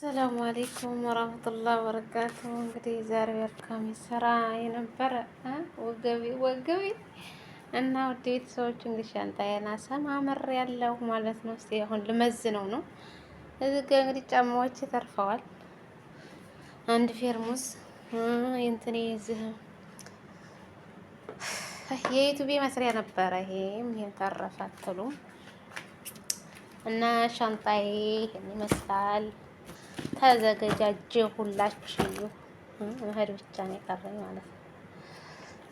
ሰላሙ አሌይኩም ወራህመቱላህ ወበረካቱ። እንግዲህ ዛሬ አድካሚ ስራ የነበረ ወገቤ እና ውድ ቤተሰቦች እንግዲህ ሻንጣዬን አሰማምር ያለው ማለት ነው። እስኪ አሁን ልመዝነው ነው። እዚህ ጋ እንግዲህ ጫማዎች ተርፈዋል። አንድ ፌርሙስ እንትን እዚህ የዩቱቤ መስሪያ ነበረ። ይሄም ይሄን ተረፈ አትሉም እና ሻንጣዬ ይሄን ይመስላል። ተዘገጃጀ ሁላችሁ መሄድ ብቻ ነው የቀረኝ ማለት ነው።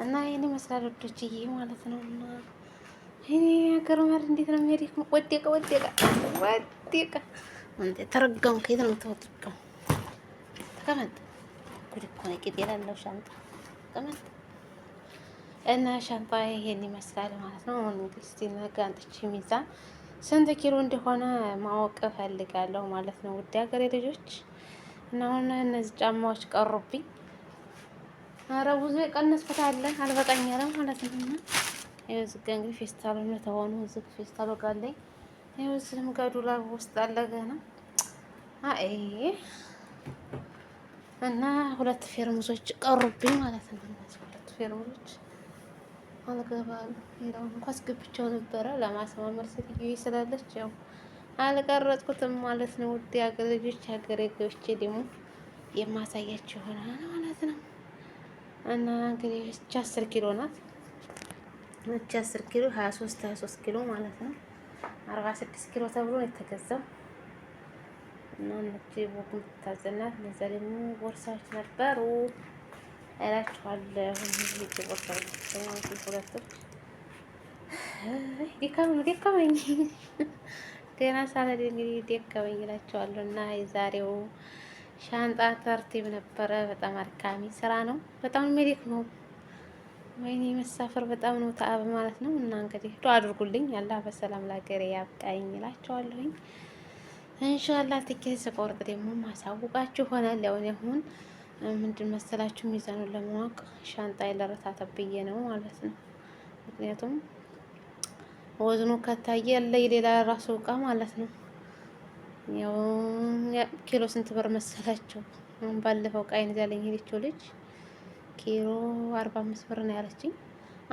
እና ይሄን ይመስላል ወዶችዬ ማለት ነው። እና ይሄ ሀገር መር እንዴት ነው የሚሄድ? ወደቀ እንዴ ተረገሙ። ከየት ነው ተወጥቀው? ተቀመጥ። ጉድ እኮ ነው ቂጥ የሌለው ሻንጣ። ተቀመጥ። እና ሻንጣ ይሄን ይመስላል ማለት ነው። እንግዲህ እስቲ ነገ አንጥቼ ሚዛን ስንት ኪሎ እንደሆነ ማወቅ እፈልጋለሁ ማለት ነው። ውድ ሀገሬ ልጆች እና አሁን እነዚህ ጫማዎች ቀሩብኝ። ኧረ ብዙ የቀነስኩት አለ አልበቃኝ አለ ማለት ነው። እና ይኸው እዚህ ጋ እንግዲህ ፌስታሉ ተሆኑ እዚህ ፌስታሉ ጋር አለኝ። ይኸው እዚህም ጋር ዱላብ ውስጥ አለ ገና። አይ እና ሁለት ፌርሙሶች ቀሩብኝ ማለት ነው። እነዚህ ሁለት ፌርሙሶች አልገባም። ሌላውን እንኳን አስገብቼው ነበረ ለማስማመር ሴትዮ ስላለች ያው አልቀረጽኩትም ማለት ነው። ውድ ሀገር ልጆች ሀገሬ ገብቼ ደግሞ የማሳያቸው ይሆናል ማለት ነው። እና እንግዲህ እቺ 10 ኪሎ ናት። እቺ 10 ኪሎ 23 ኪሎ ማለት ነው። 46 ኪሎ ተብሎ ነው የተገዛው። እና እነቺ ቦኩን ታዘናት ለዛ ደግሞ ቦርሳዎች ነበሩ እላችኋለሁ። ሁሉ ቦርሳዎች ሁለቶች ደከመኝ ገና ሳለድ እንግዲህ ደከመኝ እላችኋለሁ። እና የዛሬው ሻንጣ ተርቲብ ነበረ። በጣም አድካሚ ስራ ነው። በጣም የሚደክመው ወይኔ መሳፈር በጣም ነው ተአብ ማለት ነው። እና እንግዲህ ዱአ አድርጉልኝ አላህ በሰላም ለሀገሬ ያብቃኝ እላችኋለሁኝ። ኢንሻአላህ ትኬት ስቆርጥ ደግሞ ማሳውቃችሁ ይሆናል። ያው አሁን ምንድን መሰላችሁ ሚዛኑን ለማወቅ ሻንጣዬ ለረታተብ ብዬ ነው ማለት ነው። ምክንያቱም ወዝኑ ከታየ ያለ የሌላ ራሱ እቃ ማለት ነው። ያው ኪሎ ስንት ብር መሰላችሁ? ባለፈው እቃዬን ይዛልኝ ሄደችው ልጅ ኪሎ 45 ብር ነው ያለችኝ።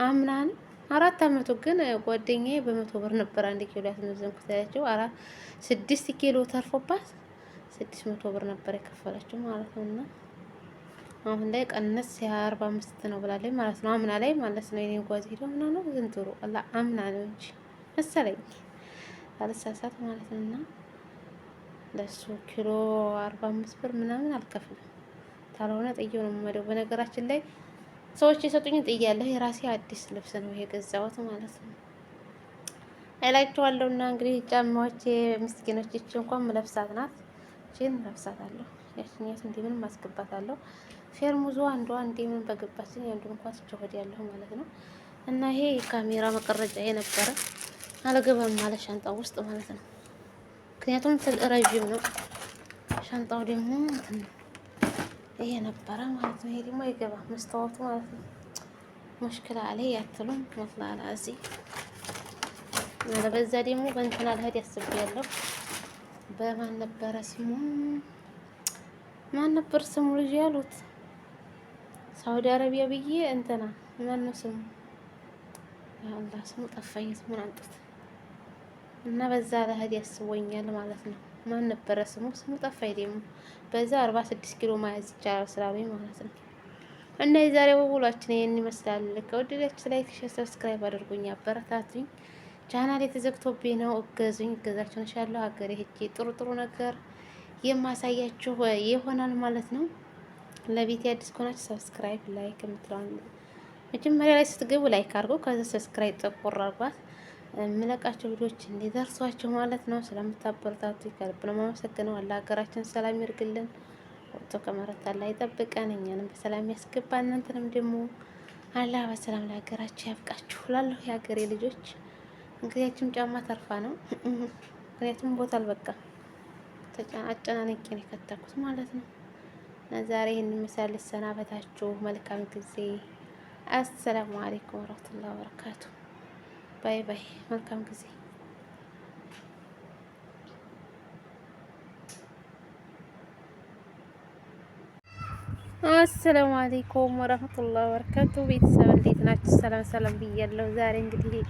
አምናን 4 አመቱ ግን ጓደኛዬ በ100 ብር ነበር 1 ኪሎ ያስመዘንኩት ያለችው። 6 ኪሎ ተርፎባት 600 ብር ነበር የከፈለችው ማለት ነው። እና አሁን ላይ ቀነስ 45 ነው ብላለች ማለት ነው። አምና ላይ ማለት ነው። የኔ ጓዝ ሄዶ አምና ነው ዝንጥሩ አምና ነው እንጂ መሰለኝ አልሳሳት ማለት ነው። እና ለሱ ኪሎ 45 ብር ምናምን አልከፍልም። ታልሆነ ጥዬው ነው የምመደው። በነገራችን ላይ ሰዎች የሰጡኝን ጥያለሁ። የራሴ አዲስ ልብስ ነው የገዛሁት ማለት ነው እላችኋለሁ። እና እንግዲህ ጫማዎች ምስኪኖች እቺ እንኳን መለብሳት ናት። እቺን ለብሳታለሁ። ያቺኛት እንዴ ምንም ማስገባታለሁ። ፌርሙዙ አንዷ እንዴ ምን በገባችን ያንዱን እንኳን ስጨሆድ ያለሁ ማለት ነው። እና ይሄ ካሜራ መቀረጫ የነበረ አልገባም ማለት ሻንጣው ውስጥ ማለት ነው። ምክንያቱም ረዥም ነው ሻንጣው ደግሞ ይሄ ነበረ ማለት ነው። ይሄ ደግሞ አይገባም መስታወቱ ማለት ነው። ሙሽክላ አለ ያትሉም ወላሂ እዚህ እና በዛ ደግሞ በእንትና ልሄድ ያስብያለሁ። በማን ነበረ ስሙ? ማን ነበር ስሙ ልጅ ያሉት ሳውዲ አረቢያ ብዬ እንትና ማን ነው ስሙ? ያ አላህ ስሙ ጠፋኝ። ስሙን አንጡት እና በዛ ልሄድ ያስቦኛል ማለት ነው። ማን ነበረ ስሙ? ስሙ ጠፋኝ ደግሞ በዛ 46 ኪሎ መያዝ ይቻላል ስላሉኝ ማለት ነው። እና የዛሬው ውሏችን ይሄን ይመስላል። ከወደዳችሁ ላይክ፣ ሼር፣ ሰብስክራይብ አድርጉኝ፣ አበረታቱኝ። ቻናል የተዘግቶብኝ ነው እገዙኝ። እገዛችሁን ሻለው ሀገሬ ሄጄ ጥሩ ጥሩ ነገር የማሳያችሁ ይሆናል ማለት ነው። ለቤት አዲስ ከሆናችሁ ሰብስክራይብ፣ ላይክ የምትለውን መጀመሪያ ላይ ስትገቡ ላይክ አድርጉ። ከዛ ሰብስክራይብ ጥቁር አድርጓት የምለቃቸው ቪዲዮዎች እንዲደርሷችሁ ማለት ነው። ስለምታበረታቱ ከልብ ነው የማመሰግነው። አላህ ሀገራችን ሰላም ያርግልን፣ ወጥቶ ከመረታ አላህ ይጠብቀን፣ እኛንም በሰላም ያስገባ፣ እናንተንም ደግሞ አላህ በሰላም ለሀገራችሁ ያብቃችሁ እላለሁ። የሀገሬ ልጆች እንግዲያችም ጫማ ተርፋ ነው ምክንያቱም ቦታ አልበቃም። አጨናንቄ ነው የከተኩት ማለት ነው። እና ዛሬ ይህን ምሳሌ ልሰናበታችሁ። መልካም ጊዜ። አሰላሙ አለይኩም ወራህመቱላሂ ወበረካቱ። ባይ ባይ። መልካም ጊዜ አሰላሙ አለይኩም ወረህመቱላሂ ወበረካቱ። ቤተሰብ እንዴት ናችሁ? ሰላም ሰላም ብያለሁ። ዛሬ እንግዲህ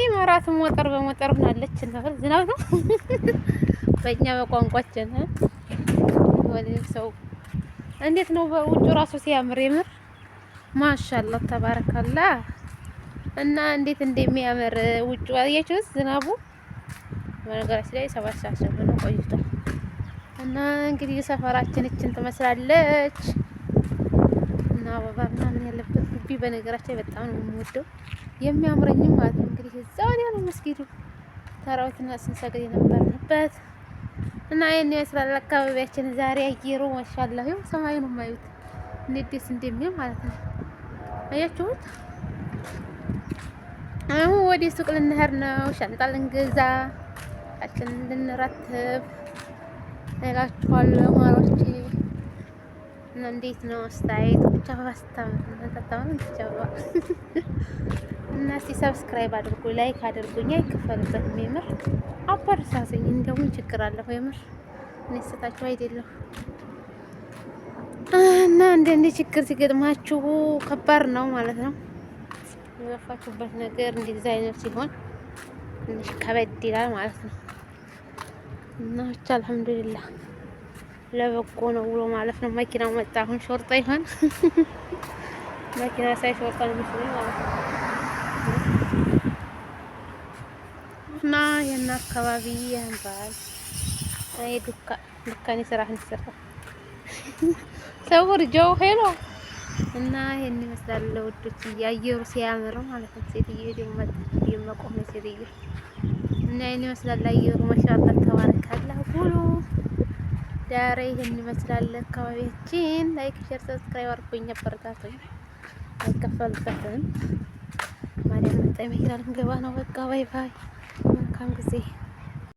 ኢማራት ሞጠር በሞጠር ሆናለች። ዝናብ ነው በእኛ በቋንቋችን ወደ ሰው እንዴት ነው በውጭ ራሱ ሲያምር የምር ማሻአላህ ተባረካላ። እና እንዴት እንደሚያምር ውጭ አያችሁት? ዝናቡ በነገራችን ላይ 7 ሰዓት ነው ቆይቷል። እና እንግዲህ ሰፈራችን እችን ትመስላለች። እና አበባ ምናምን ያለበት ግቢ በነገራችን ላይ በጣም ነው የምወደው የሚያምረኝም ማለት ነው። እንግዲህ እዛው ነው መስጊዱ ተራዊትና ስንሰግድ የነበርንበት እና ይሄን ይመስላል አካባቢያችን ዛሬ። አየሩ ማሻአላህ ይኸው ሰማዩን ማዩት እንዴት ደስ እንደሚል ማለት ነው። አያችሁት? አሁን ወደ ሱቅ ልንሄድ ነው፣ ሻንጣ ልንገዛ አችን ልንረትብ እላችኋለሁ ማሮቼ። እና እንዴት ነው አስተያየት? ብቻ እና እስቲ ሰብስክራይብ አድርጉ፣ ላይክ አድርጉኝ፣ አይከፈልበትም። የምር አበረታቱኝ። እንደው ምን ችግር አለው? የምር እኔ ስታችሁ አይደለም። እና እንደኔ ችግር ሲገጥማችሁ ከባድ ነው ማለት ነው። የለፋችሁበት ነገር እንደዚህ አይነት ሲሆን ትንሽ ከበድ ይላል ማለት ነው። እና ብቻ አልሐምዱሊላህ ለበጎ ነው ብሎ ማለት ነው። መኪናው መጣ። አሁን ሾርጣ ይሆን መኪና ሳይ ሾርጣ ነው የሚመስለኝ ማለት ነው። እና የና አካባቢ ያንባል። አይ ዱካኔ ስራ እንሰራ ሰውር ጆው ሄሎ። እና ይሄን ይመስላል ውዶች፣ ያየሩ ሲያምር ማለት ነው። ሴትዬ ደግሞ የመቆም ሴትዬ እና ይሄን ይመስላል አየሩ ማሻአላህ ተባረካላህ ሁሉ ዳሬ ይሄን ይመስላል አካባቢያችን። ላይክ ሼር ሰብስክራይብ አድርጉኝ፣ አበረታቱኝ። አይከፈልበትም። ማርያም መጣ መኪና ልንገባ ነው። በቃ ባይ ባይ፣ መልካም ጊዜ